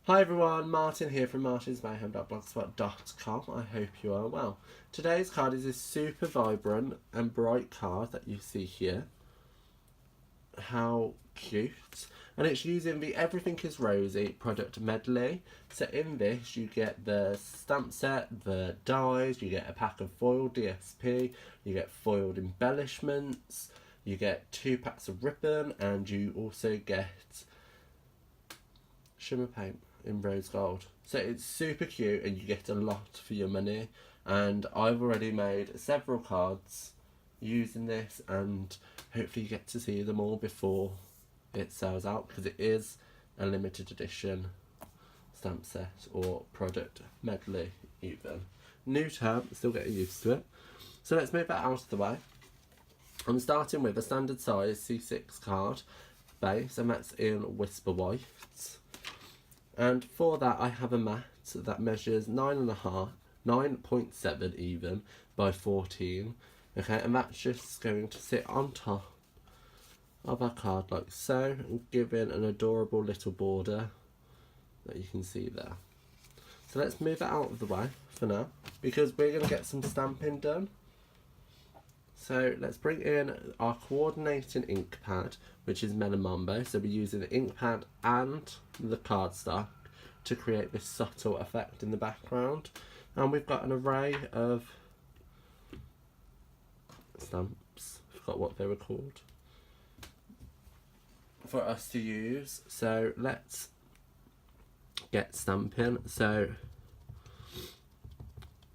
Hi everyone, Martin here from martinsmayhem.blogspot.com. I hope you are well. Today's card is this super vibrant and bright card that you see here. How cute. And it's using the Everything is Rosy product medley. So in this you get the stamp set, the dies, you get a pack of foiled DSP, you get foiled embellishments, you get 2 packs of ribbon, and you also get shimmer paint in rose gold. So it's super cute and you get a lot for your money, and I've already made several cards using this, and hopefully you get to see them all before it sells out, because it is a limited edition stamp set or product medley even. New term, still getting used to it. So let's move that out of the way. I'm starting with a standard size C6 card base, and that's in Whisper White. And for that I have a mat that measures 9.7 even by 14. Okay, and that's just going to sit on top of our card like so, and giving an adorable little border that you can see there. So let's move it out of the way for now, because we're going to get some stamping done. So let's bring in our coordinating ink pad, which is Melon Mambo. So we're using the ink pad and the cardstock to create this subtle effect in the background. And we've got an array of stamps, I forgot what they were called, for us to use. So let's get stamping. So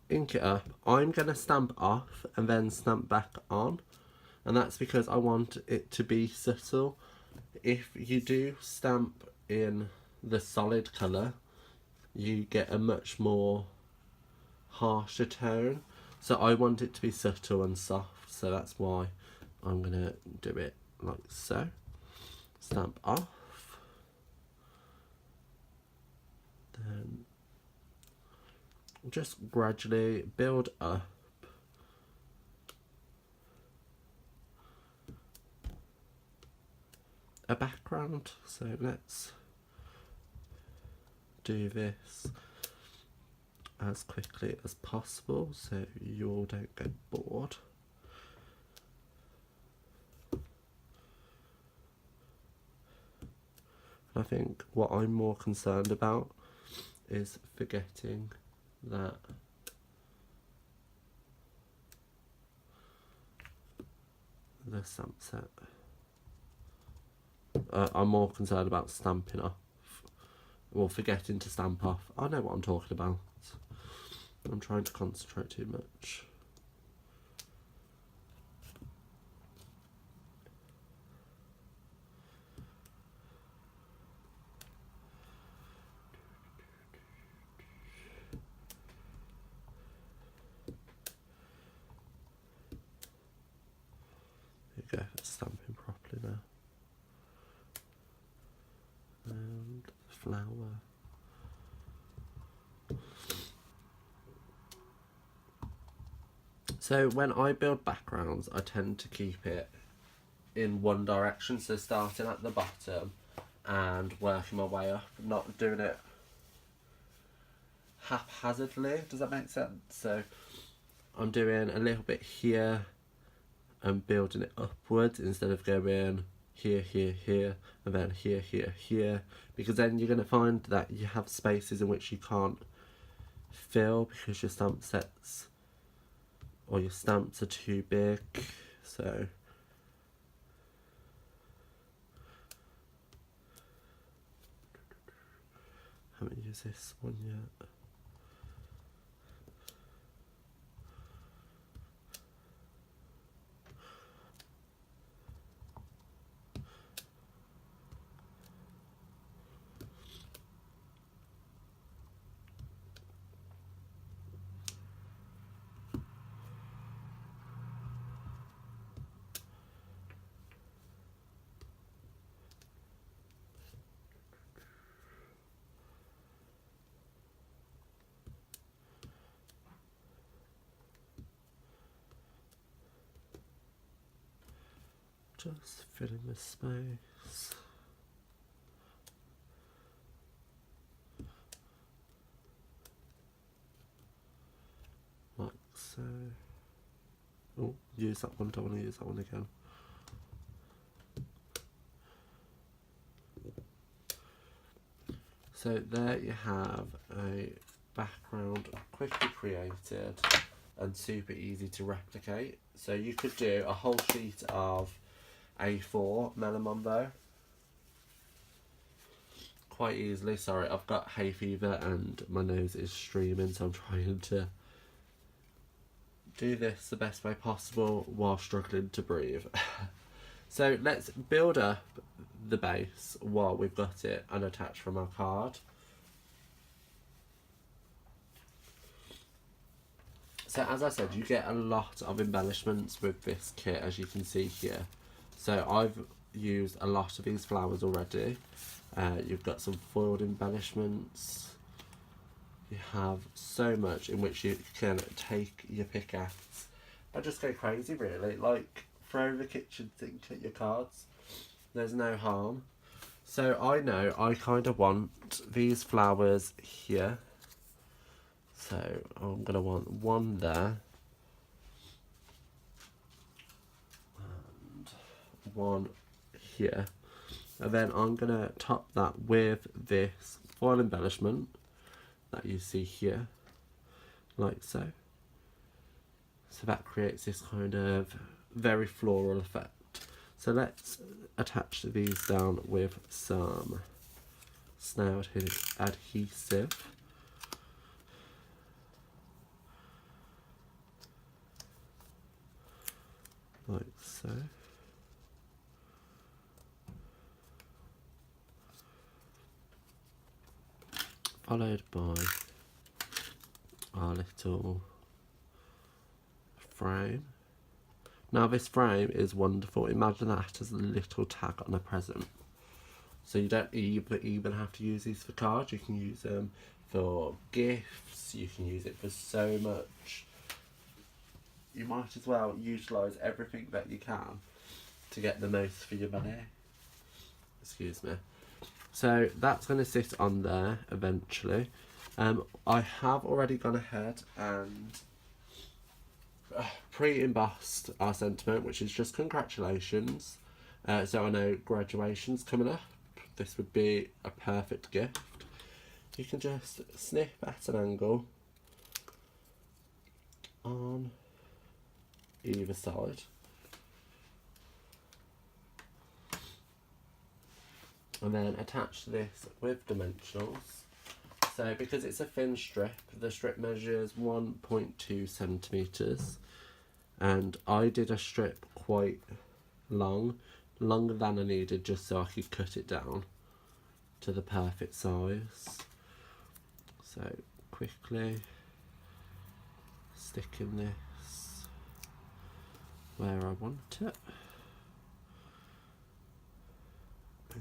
ink it up. I'm going to stamp off and then stamp back on, and that's because I want it to be subtle. If you do stamp in the solid colour, you get a much more harsher tone, so I want it to be subtle and soft, so that's why I'm going to do it like so. Stamp off, then just gradually build up a background. So let's do this as quickly as possible so you all don't get bored. I think what I'm more concerned about is forgetting that the stamp set. I'm more concerned about stamping off, or forgetting to stamp off. I know what I'm talking about. I'm trying to concentrate too much. There you go, it's stamping properly now. And flower. So when I build backgrounds, I tend to keep it in one direction, so starting at the bottom and working my way up, not doing it haphazardly. Does that make sense? So I'm doing a little bit here and building it upwards instead of going here, here, here, and then here, here, here, because then you're going to find that you have spaces in which you can't fill because your stamp sets or your stamps are too big. So haven't used this one yet. Just filling the space. so. Oh, use that one, don't want to use that one again. So there you have a background quickly created and super easy to replicate. So you could do a whole sheet of A4 Melamombo quite easily. Sorry, I've got hay fever and my nose is streaming, so I'm trying to do this the best way possible while struggling to breathe. So let's build up the base while we've got it unattached from our card. So as I said, you get a lot of embellishments with this kit, as you can see here. So I've used a lot of these flowers already. You've got some foiled embellishments. You have so much in which you can take your pickaxe and just go crazy, really. Like, throw the kitchen sink at your cards. There's no harm. So I know I kind of want these flowers here. So I'm going to want one there. And one here. And then I'm going to top that with this foil embellishment that you see here, like so. So that creates this kind of very floral effect. So let's attach these down with some snail adhesive. Like so. Followed by our little frame. Now this frame is wonderful. Imagine that as a little tag on a present. So you don't even have to use these for cards. You can use them for gifts. You can use it for so much. You might as well utilise everything that you can to get the most for your money. Excuse me. So that's going to sit on there eventually. I have already gone ahead and pre-embossed our sentiment, which is just congratulations. So I know graduation's coming up. This would be a perfect gift. You can just snip at an angle on either side. And then attach this with dimensionals. So because it's a thin strip, the strip measures 1.2 centimetres, and I did a strip quite long, longer than I needed, just so I could cut it down to the perfect size. So quickly sticking this where I want it,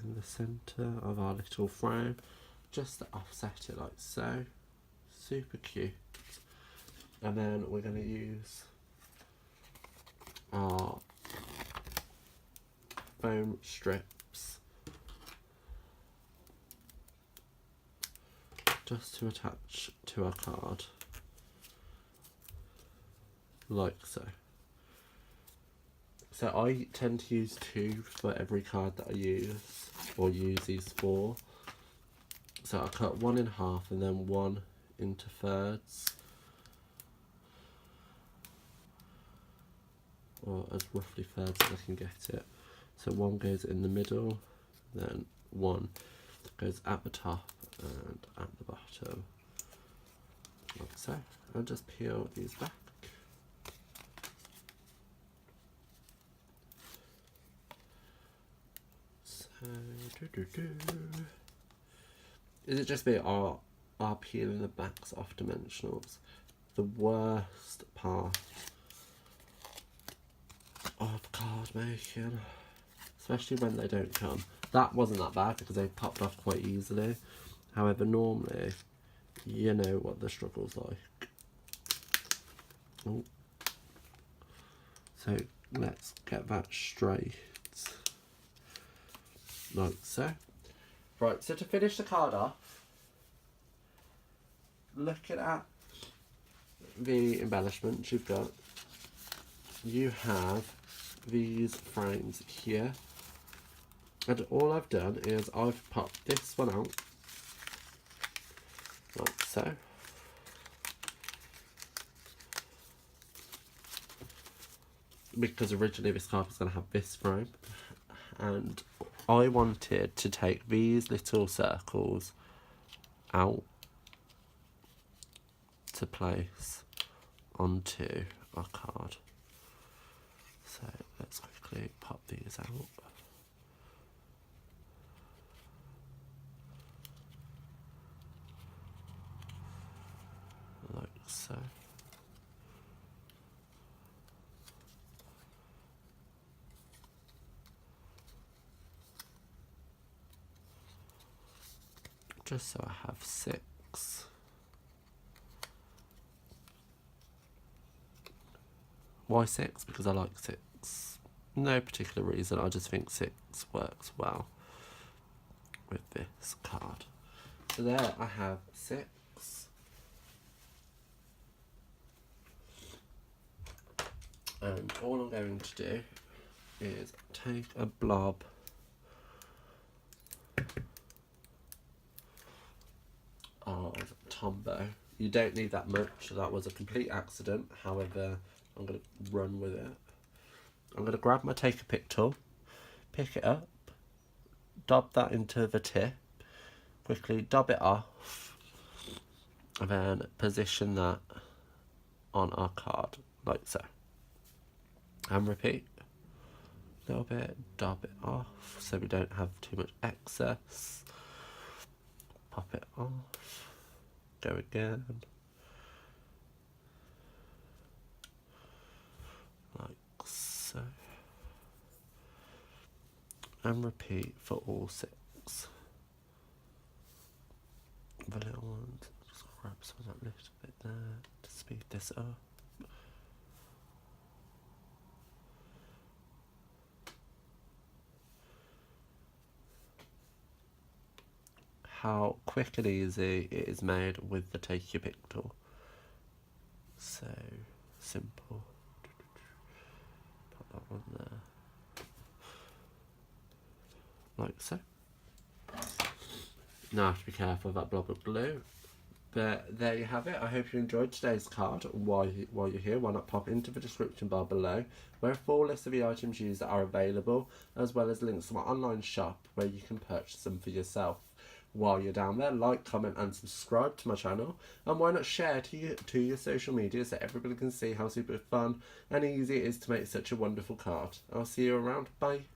in the centre of our little frame, just to offset it like so. Super cute. And then we're going to use our foam strips just to attach to our card, like so. So I tend to use 2 for every card that I use, or use these for. So I cut 1 in half and then 1 into thirds, or as roughly thirds as I can get it. So 1 goes in the middle, then 1 goes at the top and at the bottom, like so. I'll just peel these back. Is it just me, or are peeling the backs off dimensionals the worst part of card making? Especially when they don't come. That wasn't that bad because they popped off quite easily. However, normally, you know what the struggle's like. Oh. So let's get that straight. Like so. Right, so to finish the card off, looking at the embellishments you've got, you have these frames here, and all I've done is I've popped this one out like so, because originally this card was going to have this frame, and I wanted to take these little circles out to place onto our card. So let's quickly pop these out. Like so. Just so I have 6. Why 6? Because I like 6. No particular reason, I just think 6 works well with this card. So there I have 6. And all I'm going to do is take a blob of Tombow. You don't need that much, that was a complete accident, however I'm going to run with it. I'm going to grab my take a pick tool, pick it up, dab that into the tip, quickly dab it off, and then position that on our card like so. And repeat. A little bit, dab it off so we don't have too much excess. Pop it off. Go again. Like so. And repeat for all 6. The little ones. Just grab some of that little bit there to speed this up. How quick and easy it is made with the take your pick tool. So simple. Put that one there. Like so. Now I have to be careful of that blob of glue. But there you have it. I hope you enjoyed today's card. While you're here, why not pop into the description bar below, where a full list of the items used are available, as well as links to my online shop where you can purchase them for yourself. While you're down there, like, comment and subscribe to my channel, and why not share to your social media so everybody can see how super fun and easy it is to make such a wonderful card. I'll see you around. Bye.